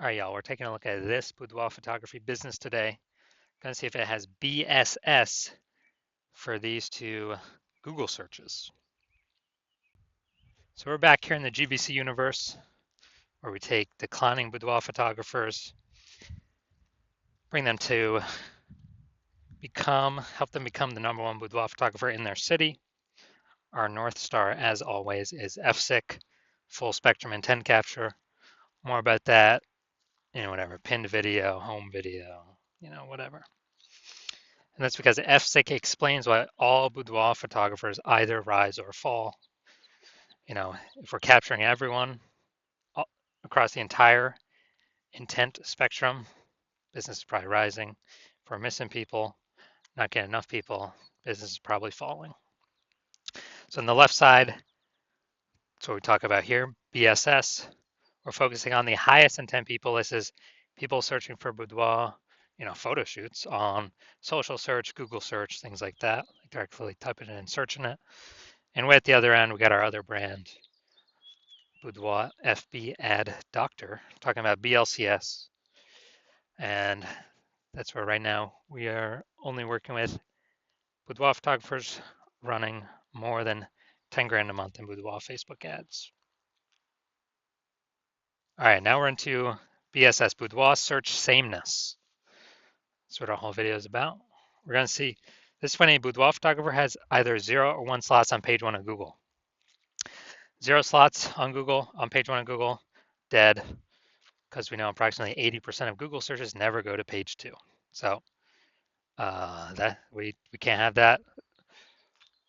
All right, y'all, we're taking a look at this boudoir photography business today. Gonna see if it has BSS for these two Google searches. So we're back here in the GBC universe where we take declining boudoir photographers, bring them to help them become the #1 boudoir photographer in their city. Our North Star, as always, is FSIC, full spectrum intent capture. More about that, whatever, pinned video, home video, whatever. And that's because FSIC explains why all boudoir photographers either rise or fall. If we're capturing everyone across the entire intent spectrum, business is probably rising. If we're missing people, not getting enough people, business is probably falling. So on the left side, that's what we talk about here, BSS. We're focusing on the highest intent people. This is people searching for boudoir, photo shoots on social search, Google search, things like that, like directly typing it in and searching it. And way at the other end, we got our other brand, Boudoir FB Ad Doctor, talking about BLCS. And that's where right now we are only working with boudoir photographers running more than 10 grand a month in boudoir Facebook ads. All right, now we're into BSS, boudoir search sameness. That's what our whole video is about. We're going to see this is when a boudoir photographer has either 0 or 1 slots on page 1 of Google. 0 slots on Google, on page 1 of Google, dead, because we know approximately 80% of Google searches never go to page 2. So that we can't have that.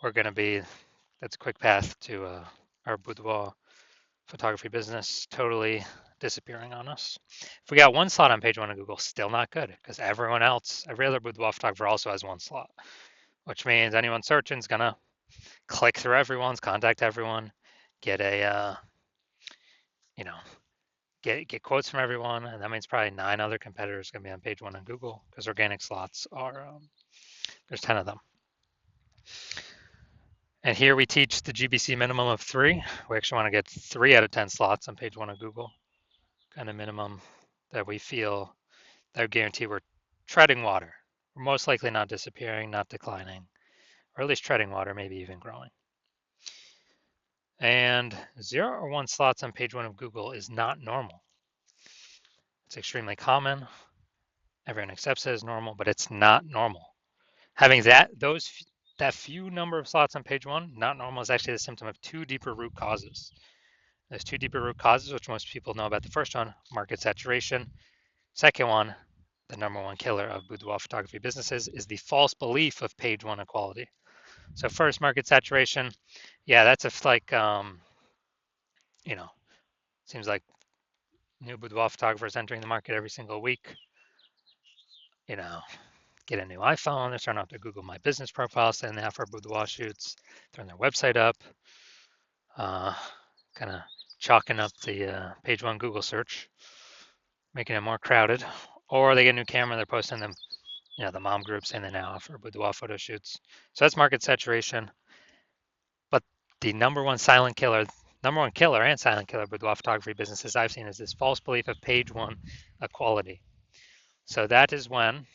That's a quick path to our boudoir photography business totally disappearing on us. If we got 1 slot on page 1 of Google, still not good, because every other boudoir photographer also has 1 slot, which means anyone searching is gonna click through everyone's, contact everyone, get a get quotes from everyone, and that means probably 9 other competitors gonna be on page 1 on Google, because organic slots are there's 10 of them. And here we teach the GBC minimum of 3. We actually want to get 3 out of 10 slots on page 1 of Google, kind of minimum that we feel that would guarantee we're treading water. We're most likely not disappearing, not declining, or at least treading water, maybe even growing. And 0 or 1 slots on page 1 of Google is not normal. It's extremely common. Everyone accepts it as normal, but it's not normal. Having that few number of slots on page 1, not normal, is actually the symptom of 2 deeper root causes. There's 2 deeper root causes, which most people know about. The first one, market saturation. Second one, the #1 killer of boudoir photography businesses, is the false belief of page 1 equality. So first, market saturation. Yeah, that's seems like new boudoir photographers entering the market every single week. Get a new iPhone, they're starting off their Google My Business profile, saying they offer boudoir shoots, throwing their website up, kind of chalking up the page 1 Google search, making it more crowded. Or they get a new camera, they're posting them, the mom group saying they now offer boudoir photo shoots. So that's market saturation. But the #1 killer and silent killer boudoir photography businesses I've seen is this false belief of page 1 equality. So that is when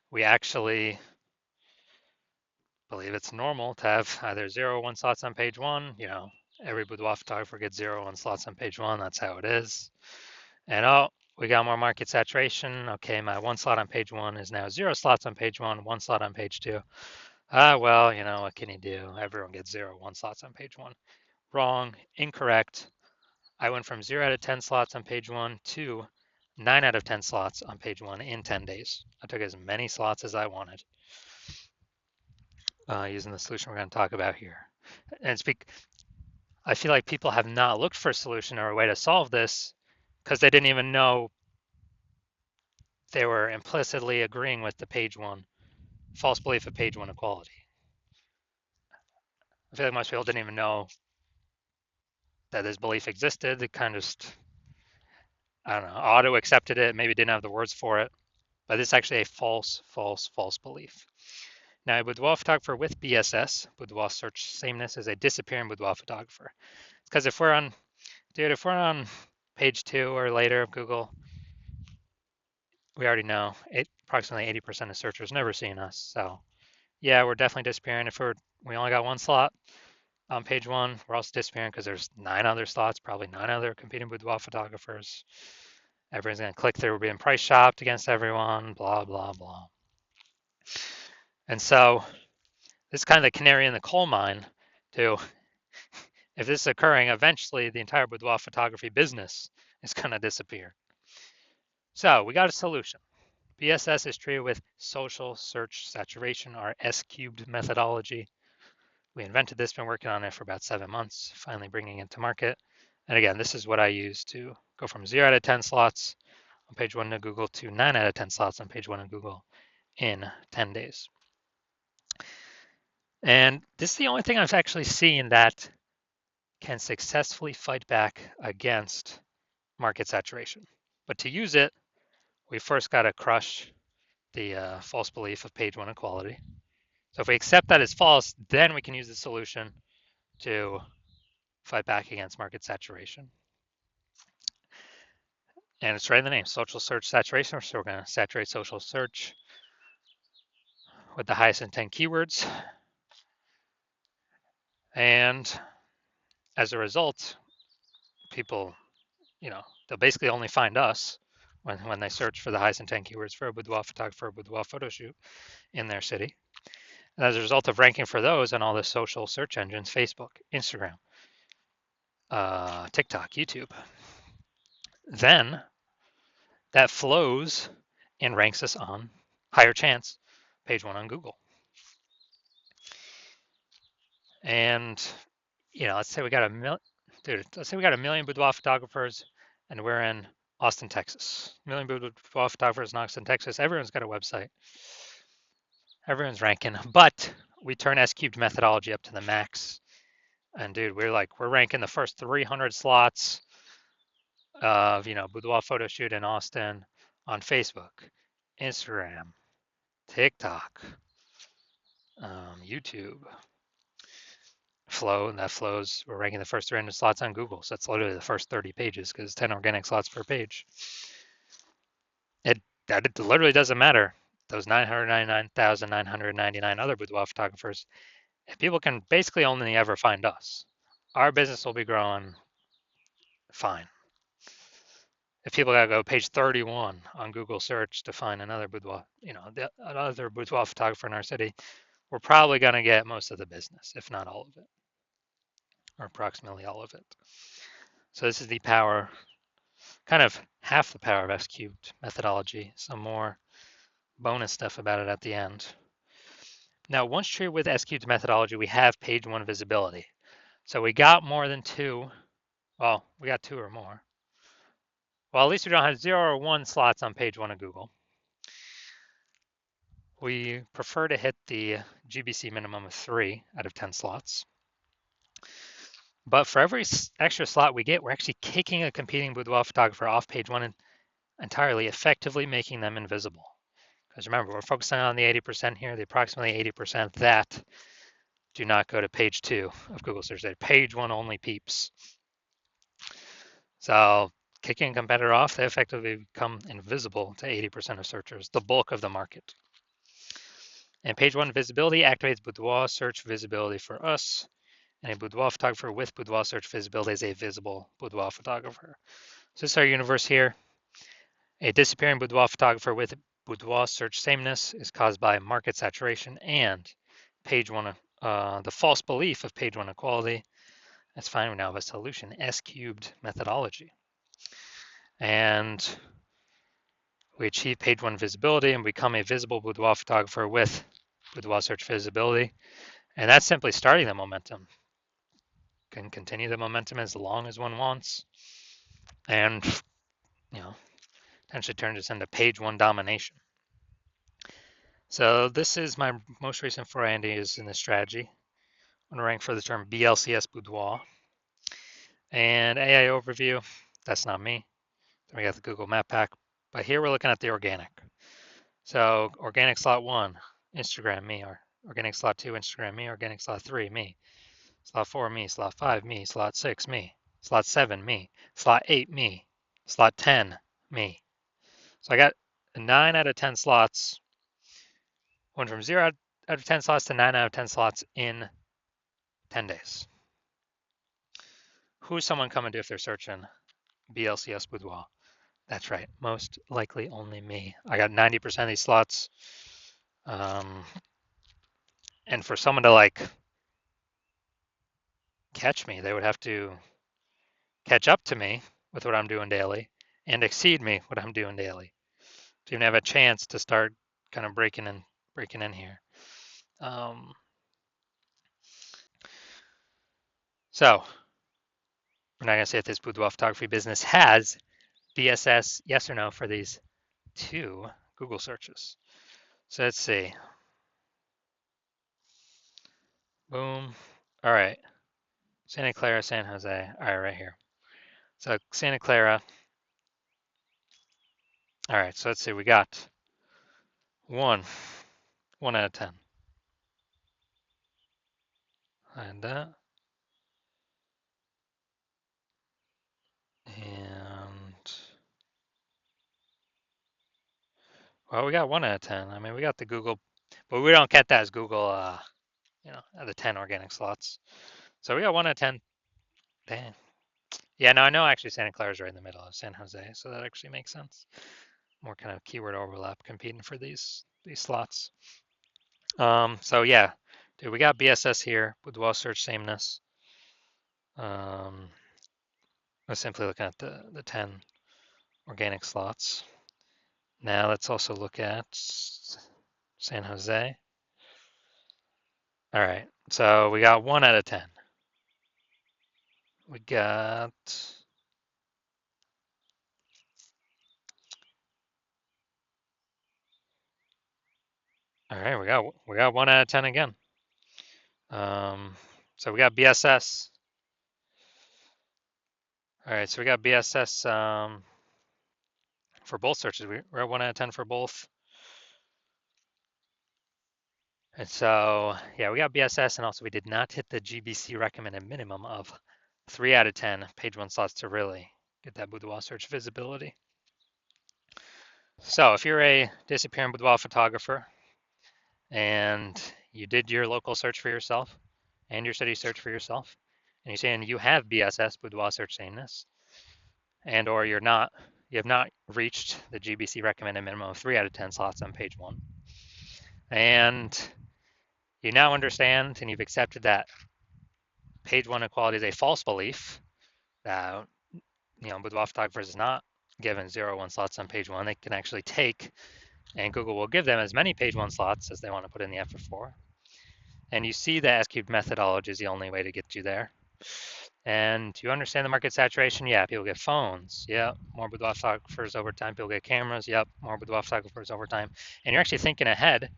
we actually believe it's normal to have either 0 or 1 slots on page 1. Every boudoir photographer gets 0 or 1 slots on page 1. That's how it is. And we got more market saturation. Okay, my 1 slot on page 1 is now 0 slots on page 1, 1 slot on page 2. Well, what can you do? Everyone gets 0 or 1 slots on page 1. Wrong, incorrect. I went from 0 out of 10 slots on page 1 to 9 out of 10 slots on page 1 in 10 days. I took as many slots as I wanted using the solution we're going to talk about here. And I feel like people have not looked for a solution or a way to solve this because they didn't even know they were implicitly agreeing with the page 1 false belief of page 1 equality. I feel like most people didn't even know that this belief existed. They kind of just, I don't know, auto accepted it, maybe didn't have the words for it, but it's actually a false belief. Now, a boudoir photographer with BSS, boudoir search sameness, is a disappearing boudoir photographer. Because if we're on page 2 or later of Google, we already know approximately 80% of searchers never seen us. So yeah, we're definitely disappearing. If we only got one slot on page 1, we're also disappearing because there's 9 other slots, probably 9 other competing boudoir photographers. Everyone's going to click through. We're being price shopped against everyone, blah, blah, blah. And so this is kind of the canary in the coal mine to, if this is occurring, eventually the entire boudoir photography business is going to disappear. So we got a solution. BSS is treated with social search saturation, our S-cubed methodology. We invented this, been working on it for about 7 months, finally bringing it to market. And again, this is what I use to go from 0 out of 10 slots on page 1 of Google to 9 out of 10 slots on page 1 of Google in 10 days. And this is the only thing I've actually seen that can successfully fight back against market saturation. But to use it, we first got to crush the false belief of page 1 equality. So if we accept that as false, then we can use the solution to fight back against market saturation. And it's right in the name, social search saturation. So we're going to saturate social search with the highest intent keywords. And as a result, people, they'll basically only find us when they search for the highest intent keywords for a boudoir photographer, boudoir photo shoot in their city. And as a result of ranking for those on all the social search engines, Facebook, Instagram, TikTok, YouTube, then that flows and ranks us on higher chance page 1 on Google. And let's say we got a million boudoir photographers and we're in Austin, Texas. A million boudoir photographers in Austin, Texas. Everyone's got a website. Everyone's ranking, but we turn S-cubed methodology up to the max. And dude, we're ranking the first 300 slots of, boudoir photo shoot in Austin on Facebook, Instagram, TikTok, YouTube, Flow, and that flows. We're ranking the first 300 slots on Google. So that's literally the first 30 pages because 10 organic slots per page. It literally doesn't matter. Those 999,999 other boudoir photographers, if people can basically only ever find us, our business will be growing fine. If people gotta go page 31 on Google search to find another boudoir, another boudoir photographer in our city, we're probably gonna get most of the business, if not all of it, or approximately all of it. So this is the power, kind of half the power of S-cubed methodology, some more bonus stuff about it at the end. Now, once treated with S-cubed methodology, we have page 1 visibility. So we got more than 2. Well, we got 2 or more. Well, at least we don't have 0 or 1 slots on page 1 of Google. We prefer to hit the GBC minimum of 3 out of 10 slots. But for every extra slot we get, we're actually kicking a competing boudoir photographer off page 1 entirely, effectively making them invisible. Because remember, we're focusing on the 80% here, the approximately 80% that do not go to page 2 of Google search. They're page 1 only peeps. So kicking a competitor off, they effectively become invisible to 80% of searchers, the bulk of the market. And page 1 visibility activates boudoir search visibility for us. And a boudoir photographer with boudoir search visibility is a visible boudoir photographer. So this is our universe here. A disappearing boudoir photographer with boudoir search sameness is caused by market saturation and page 1, the false belief of page 1 equality. That's fine. We now have a solution, S-cubed methodology. And we achieve page 1 visibility and become a visible boudoir photographer with boudoir search visibility. And that's simply starting the momentum. Can continue the momentum as long as one wants. And, potentially turn this into page 1 domination. So this is my most recent foray into using this strategy. I'm gonna rank for the term BLCS boudoir. And AI overview, that's not me. Then we got the Google Map Pack. But here we're looking at the organic. So organic slot 1, Instagram, me. Or organic slot 2, Instagram, me. Organic slot 3, me. Slot 4, me. Slot 5, me. Slot 6, me. Slot 7, me. Slot 8, me. Slot 10, me. So I got 9 out of 10 slots, went from 0 out of 10 slots to 9 out of 10 slots in 10 days. Who's someone coming to if they're searching BLCS Boudoir? That's right, most likely only me. I got 90% of these slots. And for someone to like catch me, they would have to catch up to me with what I'm doing daily and exceed me what I'm doing daily to even have a chance to start kind of breaking in here. Um, so we're not gonna say if this boudoir photography business has BSS, yes or no, for these 2 Google searches. So let's see. Boom. All right. Santa Clara, San Jose. All right, right here. So Santa Clara. All right. So let's see. We got 1 out of 10. And and well, we got 1 out of 10. I mean, we got the Google, but we don't get that as Google, out of 10 organic slots. So we got 1 out of 10. Dang. Yeah, no, I know actually Santa Clara is right in the middle of San Jose, so that actually makes sense. More kind of keyword overlap competing for these slots. So yeah, dude, we got BSS here with well search sameness. Um, we're simply looking at the 10 organic slots. Now let's also look at San Jose. All right, so we got 1 out of 10. We got all right. We got 1 out of 10 again. So we got BSS. All right, so we got BSS for both searches. We're at 1 out of 10 for both. And so yeah, we got BSS, and also we did not hit the GBC recommended minimum of 3 out of 10 page 1 slots to really get that boudoir search visibility. So if you're a disappearing boudoir photographer and you did your local search for yourself and your city search for yourself, and you're saying you have BSS, boudoir search sameness, and or you have not reached the GBC recommended minimum of 3 out of 10 slots on page 1, and you now understand and you've accepted that page 1 equality is a false belief, that boudoir photographers is not given 0 1 slots on page 1. They can actually take, and Google will give them as many page 1 slots as they want to put in the effort for. And you see the S-cubed methodology is the only way to get you there. And you understand the market saturation? Yeah, people get phones. Yep, more boudoir photographers over time. People get cameras. Yep, more boudoir photographers over time. And you're actually thinking ahead.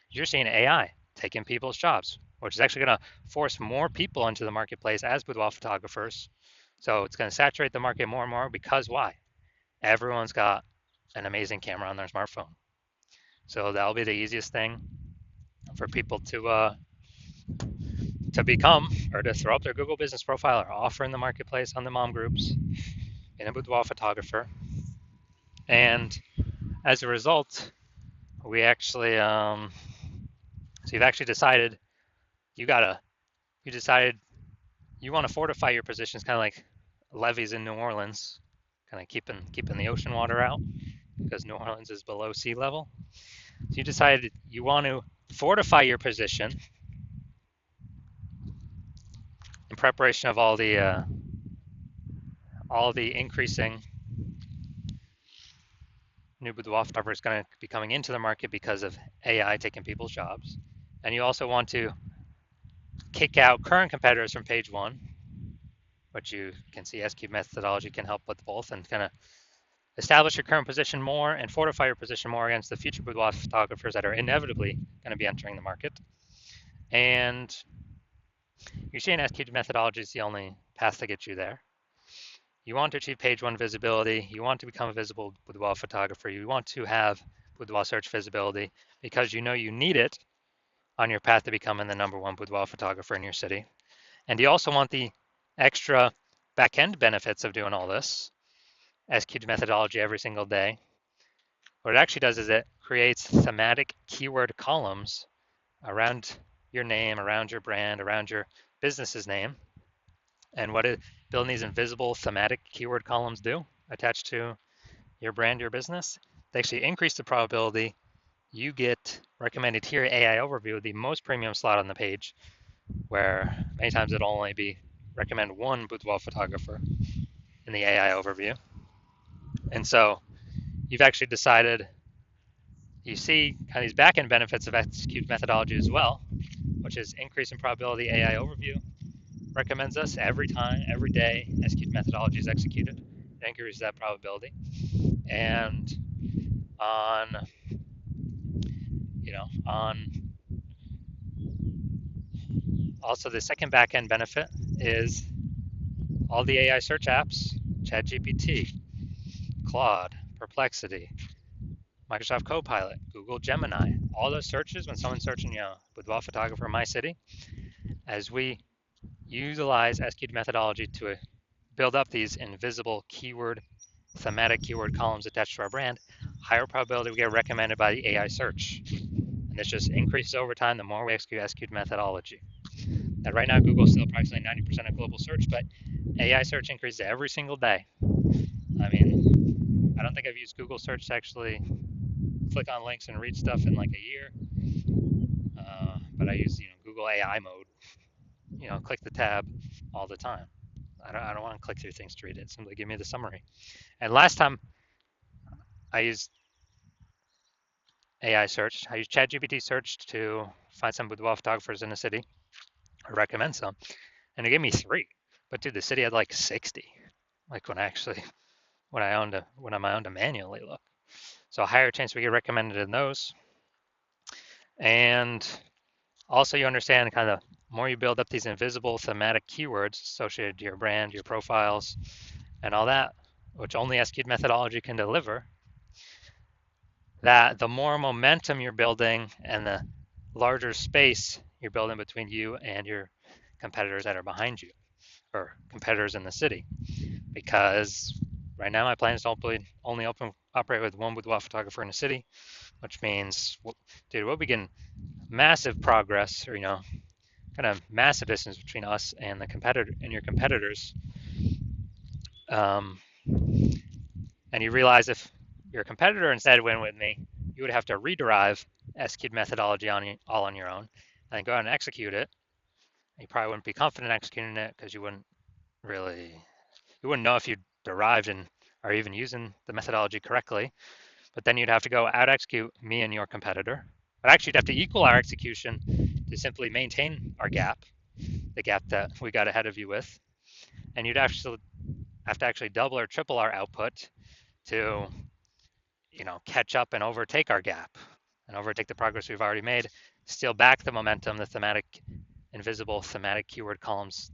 You're seeing AI taking people's jobs, which is actually going to force more people into the marketplace as boudoir photographers. So it's going to saturate the market more and more because why? Everyone's got an amazing camera on their smartphone. So that'll be the easiest thing for people to become or to throw up their Google business profile or offer in the marketplace on the mom groups in a boudoir photographer. And as a result, we actually, so you've actually decided you decided you want to fortify your positions, kind of like levees in New Orleans, kind of keeping the ocean water out because New Orleans is below sea level. So you decided you want to fortify your position in preparation of all the increasing new boudoir photographers going to be coming into the market because of AI taking people's jobs. And you also want to kick out current competitors from page 1, which you can see S-cube methodology can help with both, and kind of establish your current position more and fortify your position more against the future boudoir photographers that are inevitably going to be entering the market. And you're seeing S-cube methodology is the only path to get you there. You want to achieve page 1 visibility. You want to become a visible boudoir photographer. You want to have boudoir search visibility because you know you need it on your path to becoming the #1 boudoir photographer in your city. And you also want the extra back-end benefits of doing all this, S-cubed methodology every single day. What it actually does is it creates thematic keyword columns around your name, around your brand, around your business's name. And what building these invisible thematic keyword columns do attached to your brand, your business, they actually increase the probability you get recommended here AI overview, the most premium slot on the page, where many times it'll only be recommend one boudoir photographer in the AI overview. And so you've actually decided, you see kind of these back-end benefits of execute methodology as well, which is increase in probability AI overview recommends us every time, every day execute methodology is executed. It increases that probability. And on, on also the second back-end benefit is all the AI search apps, ChatGPT, Claude, Perplexity, Microsoft Copilot, Google Gemini, all those searches when someone's searching, boudoir photographer in my city, as we utilize SQL methodology to build up these invisible thematic keyword columns attached to our brand, higher probability we get recommended by the AI search. And this just increases over time the more we execute SQL methodology. Now, right now, Google's still approximately 90% of global search, but AI search increases every single day. I mean, I don't think I've used Google search to actually click on links and read stuff in like a year. But I use, Google AI mode, click the tab all the time. I don't want to click through things to read it. Simply give me the summary. And last time I used AI search, I used ChatGPT search to find some boudoir photographers in the city or recommend some. And it gave me 3. But dude, the city had like 60. Like when I owned to manually look. So a higher chance we get recommended in those. And also you understand kind of more you build up these invisible thematic keywords associated to your brand, your profiles, and all that, which only SQL methodology can deliver, that the more momentum you're building and the larger space you're building between you and your competitors that are behind you or competitors in the city. Because right now my plan is to only operate with one boudoir photographer in the city, which means, dude, we'll begin massive progress or, kind of massive distance between us and your competitors. And you realize if your competitor instead went with me, you would have to rederive SQL methodology all on your own and go out and execute it. You probably wouldn't be confident executing it because you wouldn't know if you derived and are even using the methodology correctly. But then you'd have to go out execute me and your competitor. But actually, you'd have to equal our execution to simply maintain our gap, the gap that we got ahead of you with. And you'd actually have to actually double or triple our output to, catch up and overtake our gap and overtake the progress we've already made, steal back the momentum, the invisible thematic keyword columns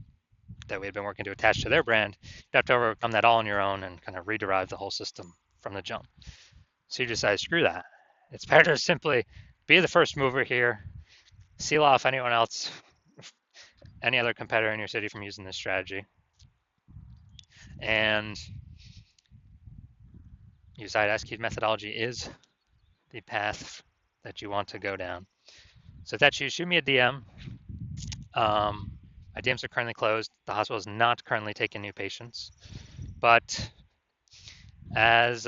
that we had been working to attach to their brand. You'd have to overcome that all on your own and kind of rederive the whole system from the jump. So you decide, screw that. It's better to simply be the first mover here, seal off anyone else, any other competitor in your city from using this strategy. And you decide SQL methodology is the path that you want to go down. So if that's you, shoot me a DM. My DMs are currently closed. The hospital is not currently taking new patients. But as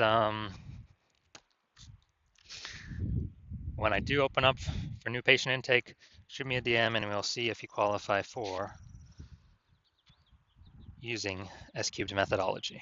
when I do open up for new patient intake, shoot me a DM and we'll see if you qualify for using S-cubed methodology.